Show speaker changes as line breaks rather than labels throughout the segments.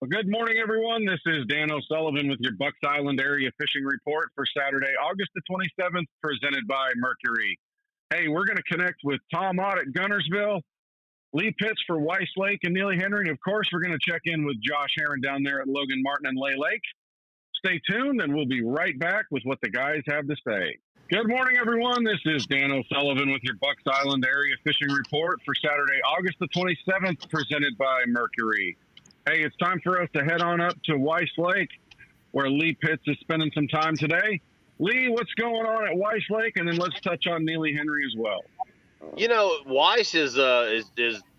Well, good morning, everyone. This is Dan O'Sullivan with your Bucks Island Area Fishing Report for Saturday, August the 27th, presented by Mercury. Hey, we're going to connect with Tom Ott at Guntersville, Lee Pitts for Weiss Lake and Neely Henry. And of course, we're going to check in with Josh Heron down there at Logan Martin and Lay Lake. Stay tuned, and we'll be right back with what the guys have to say. Good morning, everyone. This is Dan O'Sullivan with your Bucks Island Area Fishing Report for Saturday, August the 27th, presented by Mercury. Hey, it's time for us to head on up to Weiss Lake, where Lee Pitts is spending some time today. Lee, what's going on at Weiss Lake? And then let's touch on Neely Henry as well.
You know, Weiss is a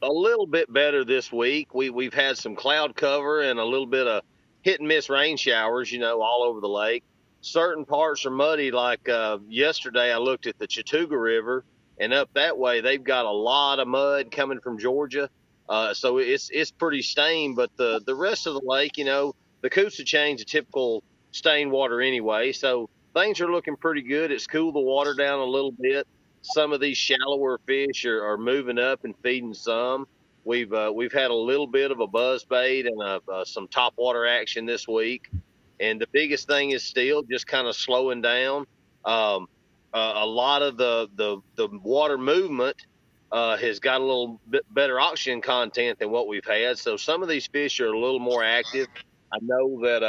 little bit better this week. We've had some cloud cover and a little bit of hit and miss rain showers, all over the lake. Certain parts are muddy. Like yesterday, I looked at the Chattooga River, and up that way, they've got a lot of mud coming from Georgia. So it's pretty stained. But the rest of the lake, the Coosachain's a typical stained water anyway. So things are looking pretty good. It's cooled the water down a little bit. Some of these shallower fish are moving up and feeding some. We've had a little bit of a buzz bait and some top water action this week. And the biggest thing is still just kind of slowing down. A lot of the water movement has got a little bit better oxygen content than what we've had. So some of these fish are a little more active. I know that,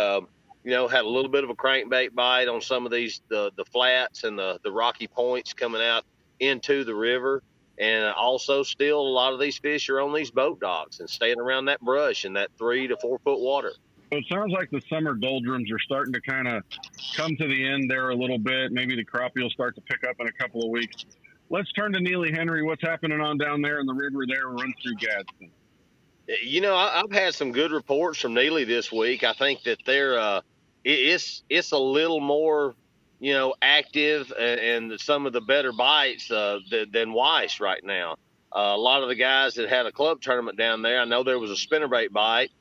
had a little bit of a crankbait bite on some of these, the flats and the rocky points coming out into the river. And also still a lot of these fish are on these boat docks and staying around that brush in that 3 to 4 foot water.
So it sounds like the summer doldrums are starting to kind of come to the end there a little bit. Maybe the crappie will start to pick up in a couple of weeks. Let's turn to Neely Henry. What's happening on down there in the river there, run through Gadsden?
I've had some good reports from Neely this week. I think that it's a little more, active and some of the better bites than Weiss right now. A lot of the guys that had a club tournament down there, I know there was a spinnerbait bite,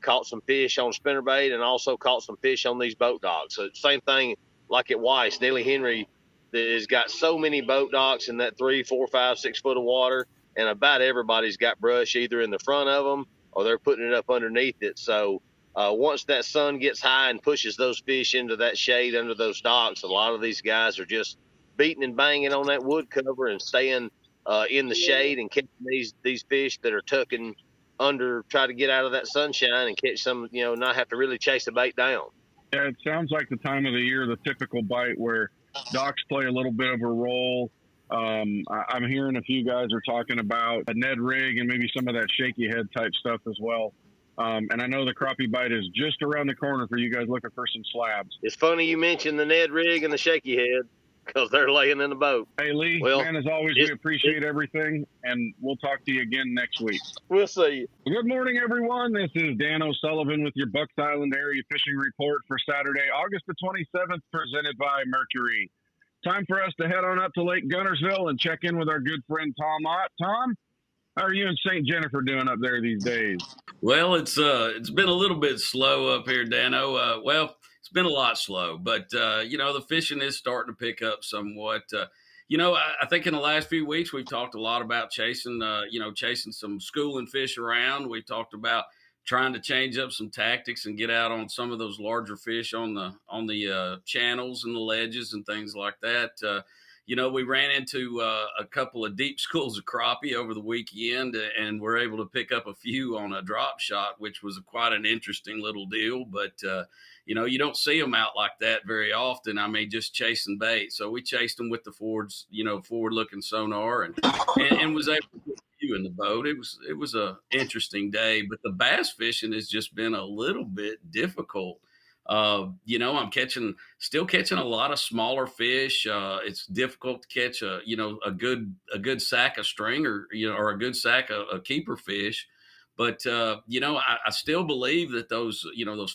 caught some fish on spinnerbait and also caught some fish on these boat docks. So same thing like at Weiss. Neely Henry has got so many boat docks in that 3, 4, 5, 6 foot of water, and about everybody's got brush either in the front of them or they're putting it up underneath it. So once that sun gets high and pushes those fish into that shade under those docks, a lot of these guys are just beating and banging on that wood cover and staying in the shade and catching these fish that are tucking under, try to get out of that sunshine and catch some, not have to really chase the bait down.
Yeah, it sounds like the time of the year, the typical bite where docks play a little bit of a role. I'm hearing a few guys are talking about a Ned rig and maybe some of that shaky head type stuff as well. And I know the crappie bite is just around the corner for you guys looking for some slabs.
It's funny you mentioned the Ned rig and the shaky head because they're laying in the boat.
Hey, Lee, man, as always, we appreciate everything, and we'll talk to you again next week.
We'll see you.
Good morning, everyone. This is Dan O'Sullivan with your Bucks Island Area Fishing Report for Saturday, August the 27th, presented by Mercury. Time for us to head on up to Lake Guntersville and check in with our good friend Tom Ott. Tom, how are you and St. Jennifer doing up there these days?
Well, it's been a little bit slow up here, Dano. It's been a lot slow, but the fishing is starting to pick up somewhat. I think in the last few weeks we've talked a lot about chasing some schooling fish around. We talked about trying to change up some tactics and get out on some of those larger fish on the channels and the ledges and things like that. We ran into a couple of deep schools of crappie over the weekend, and we're able to pick up a few on a drop shot, which was quite an interesting little deal. But, you don't see them out like that very often. I mean, just chasing bait. So we chased them with the forward-looking sonar and was able to get a few in the boat. It was a interesting day, but the bass fishing has just been a little bit difficult. I'm still catching a lot of smaller fish. It's difficult to catch a good sack of string or a good sack of keeper fish. But, I still believe that those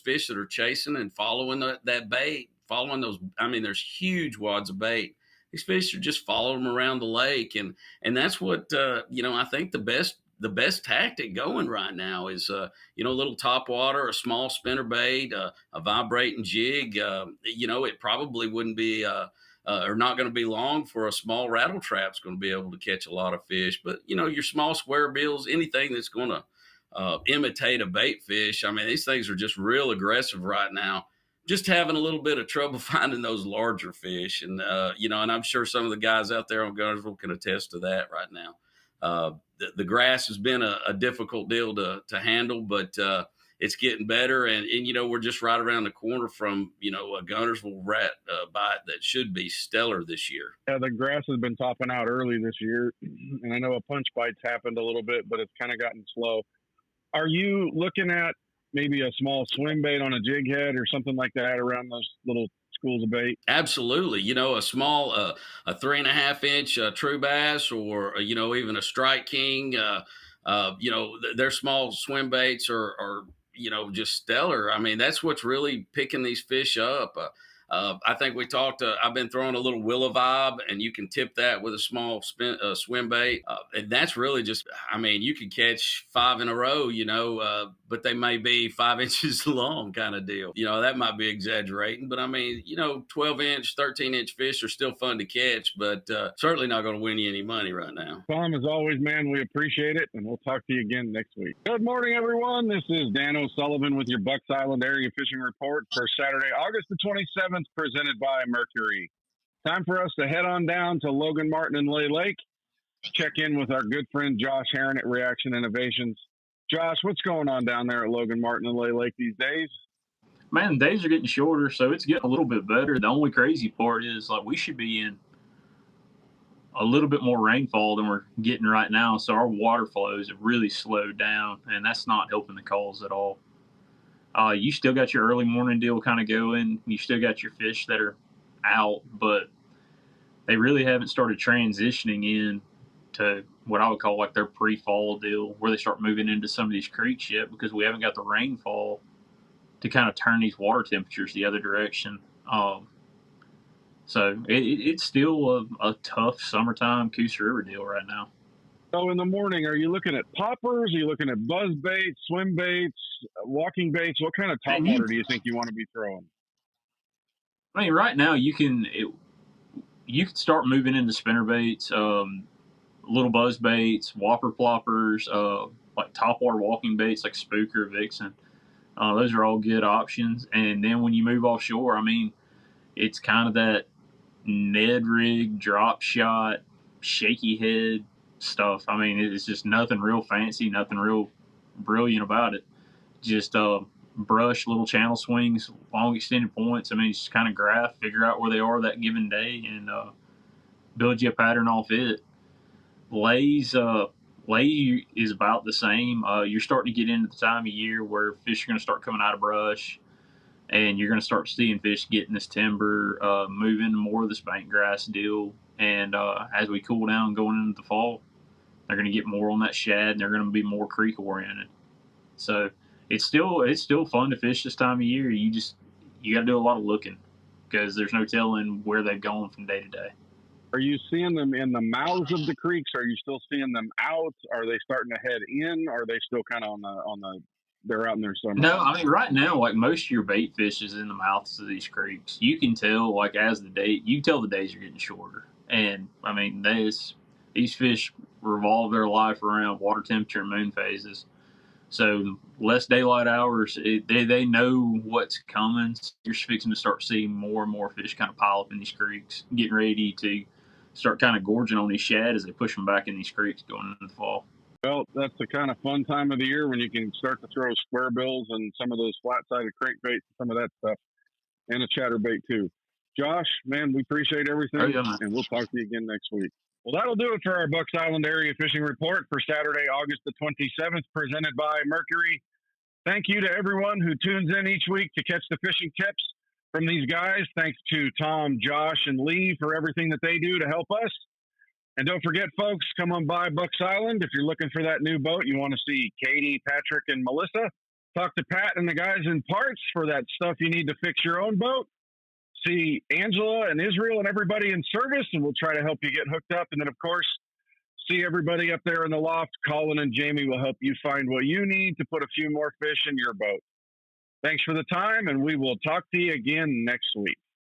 fish that are chasing and following that bait, there's huge wads of bait. These fish are just following them around the lake. And that's what, I think the best tactic going right now is, a little top water, a small spinnerbait, a vibrating jig. It probably wouldn't be or not going to be long for a small rattle trap's going to be able to catch a lot of fish. But, your small square bills, anything that's going to imitate a bait fish. I mean, these things are just real aggressive right now. Just having a little bit of trouble finding those larger fish. And, and I'm sure some of the guys out there on Guntersville can attest to that right now. The grass has been a difficult deal to handle, but it's getting better. And, we're just right around the corner from, a Guntersville rat bite that should be stellar this year.
Yeah, the grass has been topping out early this year. And I know a punch bite's happened a little bit, but it's kind of gotten slow. Are you looking at maybe a small swim bait on a jig head or something like that around those little schools of bait?
Absolutely. A small, a 3.5 inch true bass, or, even a Strike King, their small swim baits are, just stellar. I mean, that's what's really picking these fish up. I think we talked, I've been throwing a little Willow Vibe, and you can tip that with a small swim bait. And that's really just, I mean, you can catch 5 in a row, but they may be 5 inches long kind of deal. That might be exaggerating, but I mean, 12 inch, 13 inch fish are still fun to catch, but certainly not going to win you any money right now.
Tom, as always, man, we appreciate it, and we'll talk to you again next week. Good morning, everyone. This is Dan O'Sullivan with your Bucks Island Area Fishing Report for Saturday, August the 27th. Presented by Mercury. Time for us to head on down to Logan, Martin, and Lay Lake. Check in with our good friend Josh Heron at Reaction Innovations. Josh, what's going on down there at Logan, Martin, and Lay Lake these days?
Man, the days are getting shorter, so it's getting a little bit better. The only crazy part is, we should be in a little bit more rainfall than we're getting right now, so our water flows have really slowed down, and that's not helping the calls at all. You still got your early morning deal kind of going. You still got your fish that are out, but they really haven't started transitioning in to what I would call their pre-fall deal, where they start moving into some of these creeks yet, because we haven't got the rainfall to kind of turn these water temperatures the other direction. So it's still a tough summertime Coosa River deal right now.
So in the morning, are you looking at poppers? Are you looking at buzz baits, swim baits, walking baits? What kind of topwater do you think you want to be throwing?
I mean, right now you can start moving into spinner baits, little buzz baits, whopper ploppers, like topwater walking baits like Spooker, Vixen. Those are all good options. And then when you move offshore, I mean, it's kind of that Ned rig, drop shot, shaky head stuff. I mean, it's just nothing real fancy, nothing real brilliant about it. Just brush, little channel swings, long extended points. I mean, just kind of graph, figure out where they are that given day, and build you a pattern off it. Lay is about the same. You're starting to get into the time of year where fish are going to start coming out of brush, and you're going to start seeing fish getting this timber, move into more of this bank grass deal. And as we cool down going into the fall, they're going to get more on that shad, and they're going to be more creek oriented. So it's still fun to fish this time of year. You got to do a lot of looking, because there's no telling where they've gone from day to day.
Are you seeing them in the mouths of the creeks? Are you still seeing them out? Are they starting to head in? Are they still kind of on the they're out in their summer?
No, I mean, right now, most of your bait fish is in the mouths of these creeks. You can tell, you can tell the days are getting shorter. And I mean, these fish revolve their life around water temperature and moon phases. So less daylight hours, they know what's coming. So you're fixing to start seeing more and more fish kind of pile up in these creeks, getting ready to start kind of gorging on these shad as they push them back in these creeks going into the fall.
Well, that's the kind of fun time of the year when you can start to throw square bills and some of those flat-sided crankbaits, some of that stuff, and a chatterbait too. Josh, man, we appreciate everything, and we'll talk to you again next week. Well, that'll do it for our Bucks Island Area Fishing Report for Saturday, August the 27th, presented by Mercury. Thank you to everyone who tunes in each week to catch the fishing tips from these guys. Thanks to Tom, Josh, and Lee for everything that they do to help us. And don't forget, folks, come on by Bucks Island. If you're looking for that new boat, you want to see Katie, Patrick, and Melissa, talk to Pat and the guys in Parts for that stuff you need to fix your own boat. See Angela and Israel and everybody in service, and we'll try to help you get hooked up. And then, of course, see everybody up there in the loft. Colin and Jamie will help you find what you need to put a few more fish in your boat. Thanks for the time, and we will talk to you again next week.